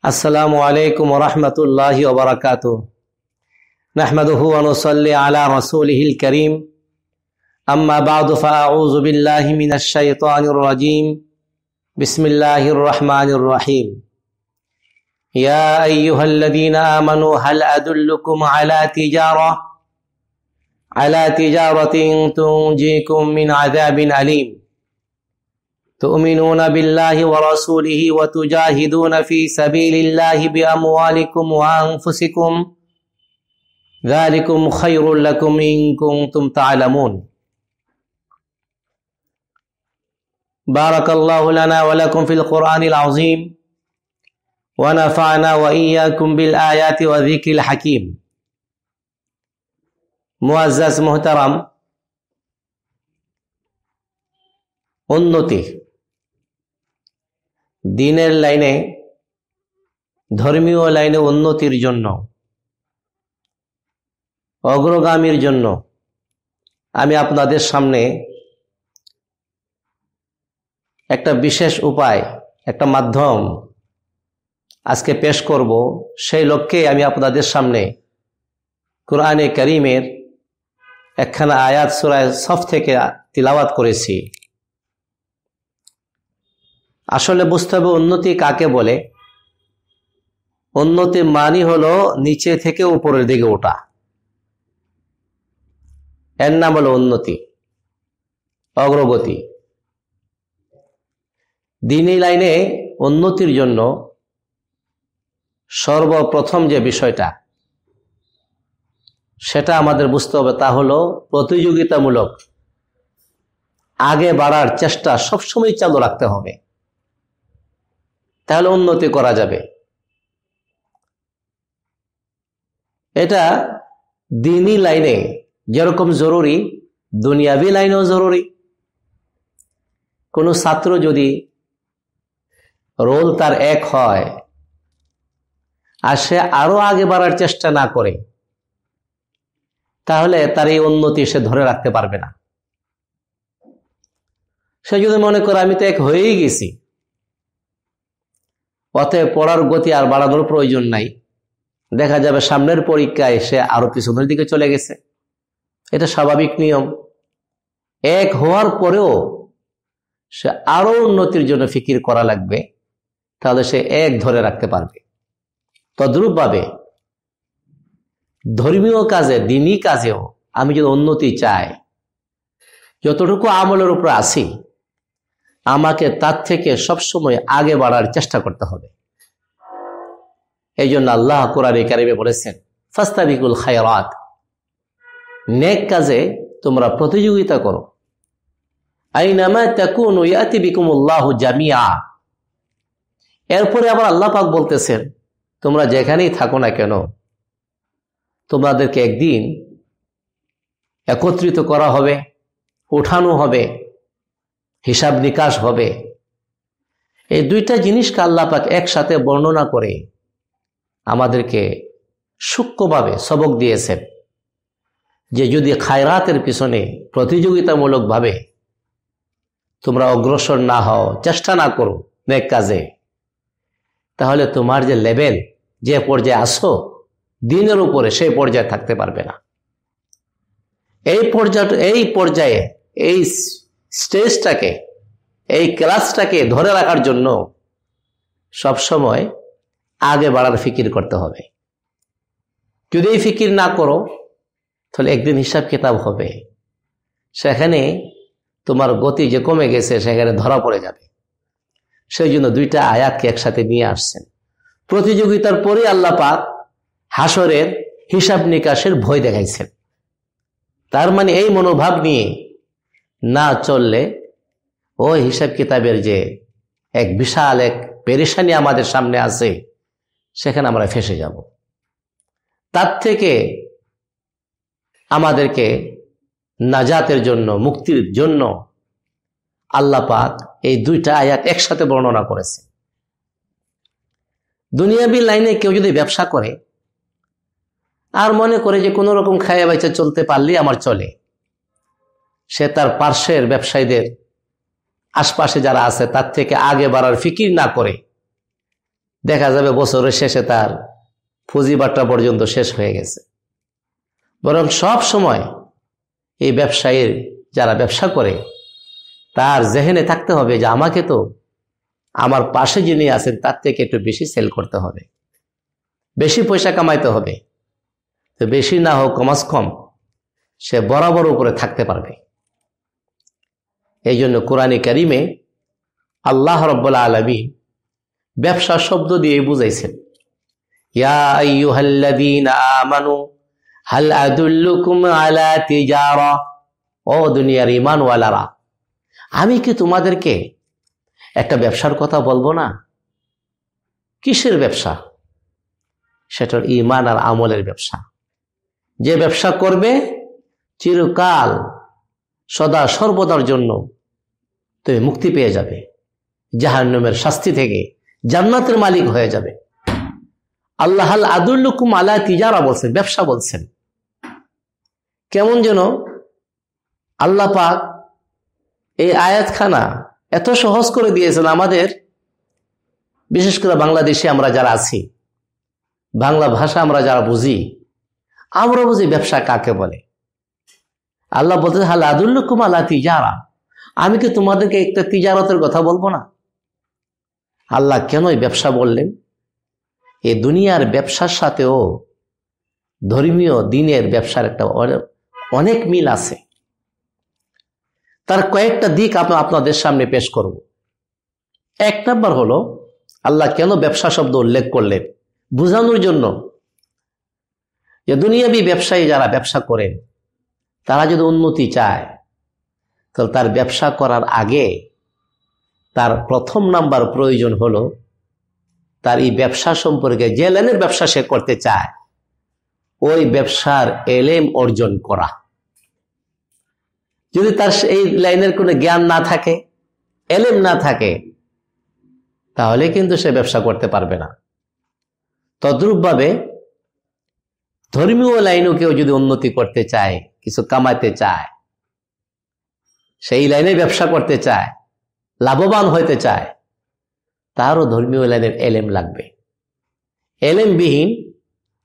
अस्सलामु अलैकुम वरहमतुल्लाहि वबरकातुह। नहमदुहु व नुसल्ली अला रसूलिहिल करीम। अम्मा बादु फ़अऊज़ु बिल्लाहि मिनश शैतानिर रजीम। बिस्मिल्लाहिर रहमानिर रहीम। या अय्युहल्लज़ीना आमनू हल अदुल्लुकुम अला तिजारतिन तुंजीकुम मिन अज़ाबिन अलीम। तुमिनून बिल्लाहि व रसूलिहि व तुजाहिदून फी सबीलिल्लाहि बिअमवालिकुम व अनफुसिकुम ज़ालिकुम खैरुल लकुम इन कुंतुम तअलमून। बारकल्लाहु लना व लकुम फिल कुरआनिल अज़ीम व नफ़अना व इय्याकुम बिल आयाति व ज़िक्रिल हकीम। मुअज़्ज़ज़ मोहतरम, उन्नति দিনের লাইনে, ধর্মীয় লাইনে উন্নতির জন্য, অগ্রগামীর জন্য আমি আপনাদের সামনে একটা বিশেষ উপায়, একটা মাধ্যম আজকে পেশ করব। সেই লক্ষ্যে আমি আপনাদের সামনে কুরআনে কারীমের একখানা আয়াত সূরা সফ থেকে তিলাওয়াত করেছি। আসলে বুঝতে হবে উন্নতি কাকে বলে। উন্নতি মানে হলো নিচে থেকে উপরের দিকে ওঠা, এর নাম হলো উন্নতি, অগ্রগতি। দ্বীনি লাইনে উন্নতির জন্য সর্বপ্রথম যে বিষয়টা সেটা আমাদের বুঝতে হবে, তা হলো প্রতিযোগিতামূলক আগে বাড়ার চেষ্টা সবসময় চালু রাখতে হবে, তাহলে উন্নতি করা যাবে। এটা দ্বীনি লাইনে যেরকম জরুরি, দুনিয়াবি লাইনেও জরুরি। কোনো ছাত্র যদি রোল তার এক হয় আর সে আরো আগে বাড়ার চেষ্টা না করে, তাহলে তার এই উন্নতি সে ধরে রাখতে পারবে না। সে যদি মনে করে আমি তো এক হয়েই গেছি, অতএব পড়ার গতি আর বাড়ানোর প্রয়োজন নাই, দেখা যাবে সামনের পরীক্ষায় সে আরো পিছনের দিকে চলে গেছে। এটা স্বাভাবিক নিয়ম। এক হওয়ার পরেও সে আরো উন্নতির জন্য ফিকির করা লাগবে, তাহলে সে এক ধরে রাখতে পারবে। তদ্রূপ ভাবে ধর্মীয় কাজে, দ্বীনি কাজেও আমি যদি উন্নতি চাই, যতটুকু আমলের উপর আসি, আমাকে তার থেকে সবসময় আগে বাড়ার চেষ্টা করতে হবে। এই জন্য আল্লাহ কোরআনে কারিমে বলেছেন, ফাস্তাবিকুল খায়রাত, নেক কাজে তোমরা প্রতিযোগিতা করো। আইনামা তাকুনু ইয়াতি বিকুমুল্লাহু জামিআ। এরপরে আবার আল্লাহ পাক বলতেছেন, তোমরা যেখানেই থাকো না কেন, তোমাদেরকে একদিন একত্রিত করা হবে, উঠানো হবে, হিসাব নিকাশ হবে। এই দুইটা জিনিসকে আল্লাহ পাক একসাথে বর্ণনা করে আমাদেরকে সূক্ষ্মভাবে সবক দিয়েছেন যে যদি খায়রাতের পিছনে প্রতিযোগিতামূলকভাবে তোমরা অগ্রসর না হও, চেষ্টা না করো নেক কাজে, তাহলে তোমার যে লেভেল, যে পর্যায়ে আসো দিনের উপরে, সেই পর্যায়ে থাকতে পারবে না। এই পর্যায়ে এই স্টেজটাকে, এই ক্লাসটাকে ধরে রাখার জন্য সবসময় আগে বাড়ার ফিকির করতে হবে। যদি এই ফিকির না করো, তাহলে একদিন হিসাব কিতাব হবে, সেখানে তোমার গতি যে কমে গেছে সেখানে ধরা পড়ে যাবে। সেই জন্য দুইটা আয়াতকে একসাথে নিয়ে আসছেন। প্রতিযোগিতার পরে আল্লাহ পাক হাসরের হিসাব নিকাশের ভয় দেখাইছেন। তার মানে এই মনোভাব নিয়ে না চললে ওই হিসাব কিতাবের যে এক বিশাল এক পেরেশানি আমাদের সামনে আছে, সেখানে আমরা ফেঁসে যাব। তার থেকে আমাদেরকে নাজাতের জন্য, মুক্তির জন্য আল্লাহ পাক এই দুইটা আয়াত একসাথে বর্ণনা করেছে। দুনিয়াবি লাইনে কেউ যদি ব্যবসা করে আর মনে করে যে কোনো রকম খাইয়া বাইচা চলতে পারলেই আমার চলে, সে তার পার্শ্বের ব্যবসায়ীদের, আশপাশে যারা আছে তার থেকে আগে বাড়ার ফিকির না করে দেখা যাবে বছরের শেষে তার পুঁজিবাট্টা পর্যন্ত শেষ হয়ে গেছে। বরং সব সময় এই ব্যবসায়ীর যারা ব্যবসা করে তার জেহেনে থাকতে হবে যে আমাকে তো আমার পাশে যিনি আছেন তার থেকে একটু বেশি সেল করতে হবে, বেশি পয়সা কামাইতে হবে। তো বেশি না হোক কমাস কম সে বরাবর উপরে থাকতে পারবে। এই জন্য কোরআনে কারিমে আল্লাহ রাব্বুল আলামিন ব্যবসা শব্দ দিয়ে বুঝাইছেন, ইয়া আইয়ুহাল্লাযীনা আমানু হাল আদুল্লুকুম আলা তিজারা, ও দুনিয়ার ঈমানওয়ালারা, আমি কি তোমাদেরকে একটা ব্যবসার কথা বলবো না? কিসের ব্যবসা? সেটা ঈমান আর আমলের ব্যবসা। যে ব্যবসা করবে চিরকাল সদা সর্বদার জন্য তুমি মুক্তি পেয়ে যাবে, জাহান্নামের শাস্তি থেকে জান্নাতের মালিক হয়ে যাবে। আল্লাহ হাল আদুল্লুকুম আলা তিজারা বলছেন, ব্যবসা বলছেন। কেমন যেন আল্লাহ পাক এই আয়াতখানা এত সহজ করে দিয়েছেন আমাদের, বিশেষ করে বাংলাদেশে আমরা যারা আছি, বাংলা ভাষা আমরা যারা বুঝি, আমরা বুঝি ব্যবসা কাকে বলে। আল্লাহ বলতে হাল আদুল্লুকুম আলা তিজারা, আমি কি তোমাদেরকে একটা তিজারতের কথা বলবো না? আল্লাহ কেন ব্যবসা বললেন? এই দুনিয়ার ব্যবসার সাথেও ধর্মীয় দিনের ব্যবসার একটা অনেক মিল আছে। তার কয়েকটা দিক আপনাদের সামনে পেশ করব। এক নাম্বার হলো, আল্লাহ কেন ব্যবসা শব্দ উল্লেখ করলেন? বোঝানোর জন্য যে দুনিয়াবী ব্যবসায়ী যারা ব্যবসা করেন তারা যদি উন্নতি চায় তাহলে তার ব্যবসা করার আগে তার প্রথম নাম্বার প্রয়োজন হলো তার এই ব্যবসা সম্পর্কে, যে লাইনের ব্যবসা সে করতে চায় ওই ব্যবসার এলেম অর্জন করা। যদি তার এই লাইনের কোনো জ্ঞান না থাকে, এলেম না থাকে, তাহলে কিন্তু সে ব্যবসা করতে পারবে না। তদ্রূপভাবে ধর্মীয় লাইনেও কেউ যদি উন্নতি করতে চায়, কিছু কামাতে চায়, সেই লাইনে ব্যবসা করতে চায়, লাভবান হইতে চায়, তারও ধর্মীয় লাইনের এলেম লাগবে। এলেমবিহীন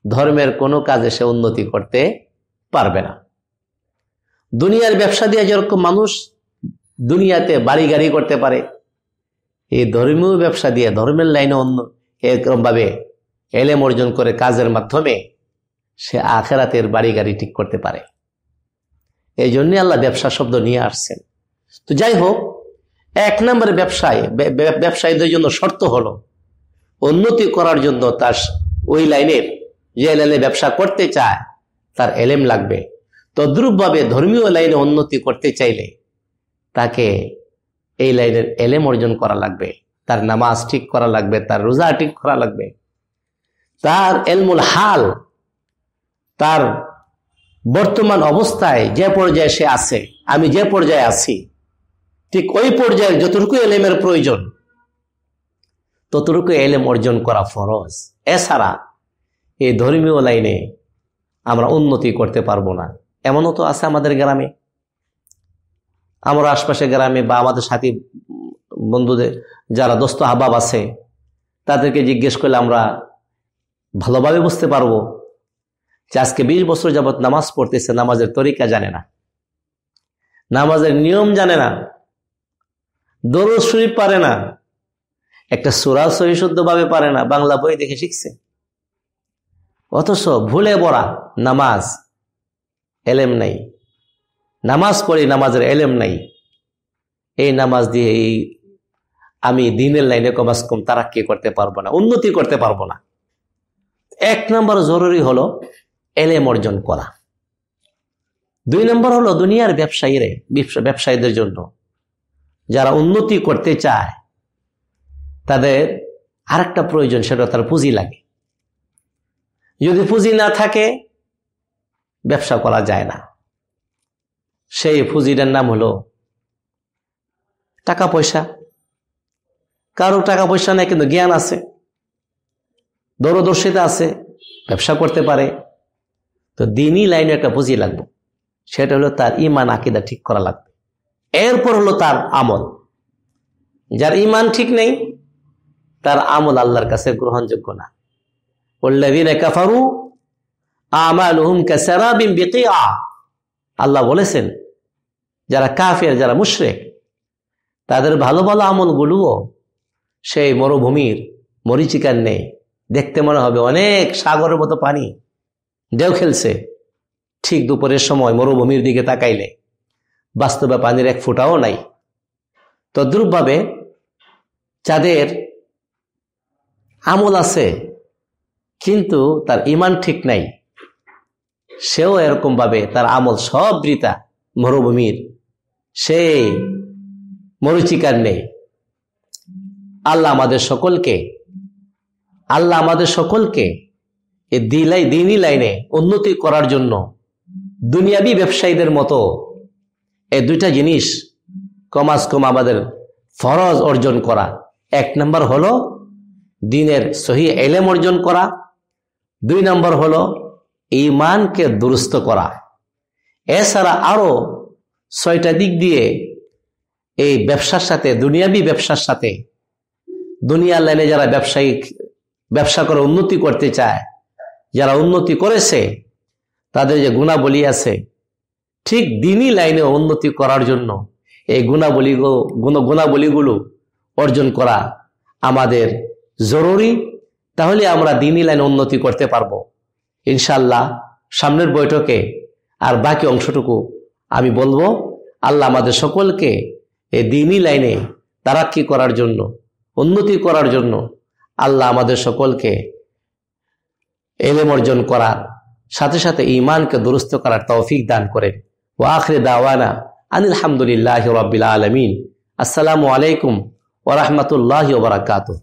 ধর্মের কোনো কাজে সে উন্নতি করতে পারবে না। দুনিয়ার ব্যবসা দিয়ে যেরকম মানুষ দুনিয়াতে বাড়ি গাড়ি করতে পারে, এই ধর্মীয় ব্যবসা দিয়ে ধর্মের লাইনে অন্য এরকম ভাবে এলেম অর্জন করে কাজের মাধ্যমে সে আখেরাতের বাড়ি গাড়ি ঠিক করতে পারে। এই জন্যই আল্লাহ ব্যবসা শব্দ নিয়ে আসছেন। তো যাই হোক, এক নম্বরে ব্যবসায়ীদের জন্য শর্ত হলো উন্নতি করার জন্য তার ওই লাইনের, যে লাইনে ব্যবসা করতে চায় তার এলেম লাগবে। তদ্রূপভাবে ধর্মীয় লাইনে উন্নতি করতে চাইলে তাকে এই লাইনের এলেম অর্জন করা লাগবে, তার নামাজ ঠিক করা লাগবে, তার রোজা ঠিক করা লাগবে, তার এলমুল হাল, তার বর্তমান অবস্থায় যে পর্যায়ে সে আছে, আমি যে পর্যায়ে আছি ঠিক ওই পর্যায়ে যতটুকু এলেমের প্রয়োজন ততটুকু এলেম অর্জন করা ফরজ। এছাড়া এই ধর্মীয় লাইনে আমরা উন্নতি করতে পারবো না। এমনও তো আছে আমাদের গ্রামে, আমরা আশপাশে গ্রামে বা আমাদের সাথী বন্ধুদের যারা দোস্ত আহবাব আছে তাদেরকে জিজ্ঞেস করলে আমরা ভালোভাবে বুঝতে পারবো যে আজকে 20 বছর যাবৎ নামাজ পড়তেছে, নামাজের তরিকা জানে না, নামাজের নিয়ম জানে না, দরুদ শরীফ পারে না, একটা সূরা সহি শুদ্ধভাবে পারে না, বাংলা বই দেখে শিখছে। অথচ ভুলে ভরা নামাজ, এলেম নাই, নামাজ পড়ি নামাজের এলেম নাই। এই নামাজ দিয়ে আমি দিনের লাইনে কমাস কম তারাক্কি করতে পারবো না, উন্নতি করতে পারবো না। এক নম্বর জরুরি হলো এলেম অর্জন করা। 2 নম্বর হলো দুনিয়ার ব্যবসায়ীদের জন্য যারা উন্নতি করতে চায় তাদের আরেকটা প্রয়োজন, সেটা তার পুঁজি লাগে। যদি পুঁজি না থাকে ব্যবসা করা যায় না। সেই পুঁজিটার নাম হলো টাকা পয়সা। কারো টাকা পয়সা নেই কিন্তু জ্ঞান আছে, দূরদর্শিতা আছে, ব্যবসা করতে পারে। তো দিনই লাইনে একটা পুঁজি লাগবে, সেটা হলো তার ইমান আকীদা ঠিক করা লাগবে। এরপর হলো তার আমল। যার ইমান ঠিক নেই তার আমল আল্লাহর কাছে গ্রহণযোগ্য না। ওয়াল্লাযীনা কাফারু আমালুহুম কাসারাবিন বিকিআ, আল্লাহ বলেছেন যারা কাফের, যারা মুশরিক, তাদের ভালো ভালো আমলগুলোও সেই মরুভূমির মরিচিকার নেই। দেখতে মনে হবে অনেক সাগরের মতো পানি, ঢেউ খেলছে। ঠিক দুপুরের সময় মরুভূমির দিকে তাকাইলে বাস্তবে পানির এক ফোঁটাও নাই। তদ্রূপভাবে যাদের আমল আছে কিন্তু তার ঈমান ঠিক নাই, সেও এরকম ভাবে তার আমল সব বৃথা, মরুভূমির সেই মরিচিকার নেই। আল্লাহ আমাদের সকলকে এই দ্বীনি লাইনে উন্নতি করার জন্য দুনিয়াবি ব্যবসায়ীদের মতো এই দুইটা জিনিস কমাস কম আমাদের ফরজ অর্জন করা। এক নম্বর হলো দ্বীনের সহি ইলম অর্জন করা, 2 নম্বর হলো ঈমানকে দুরুস্ত করা। এছাড়া আরো 6টা দিক দিয়ে এই ব্যবসার সাথে, দুনিয়াবি ব্যবসার সাথে, দুনিয়ার লাইনে যারা ব্যবসা করে উন্নতি করতে চায়, যারা উন্নতি করেছে তাদের যে গুণাবলী আছে, ঠিক দ্বীনি লাইনে উন্নতি করার জন্য এই গুণাবলীগুলো অর্জন করা আমাদের জরুরি। তাহলে আমরা দ্বীনি লাইনে উন্নতি করতে পারবো ইনশাআল্লাহ। সামনের বৈঠকে আর বাকি অংশটুকু আমি বলবো। আল্লাহ আমাদের সকলকে এই দ্বীনি লাইনে তারাক্কি করার জন্য, উন্নতি করার জন্য আল্লাহ আমাদের সকলকে ইলম অর্জন করার সাথে সাথে ঈমানকে দুরুস্ত করার তৌফিক দান করেন। ওয়া আখিরু দাওয়ানা আনিল হামদুলিল্লাহি রাব্বিল আলামিন। আসসালামু আলাইকুম ওয়া রাহমাতুল্লাহি ওয়া বারাকাতুহু।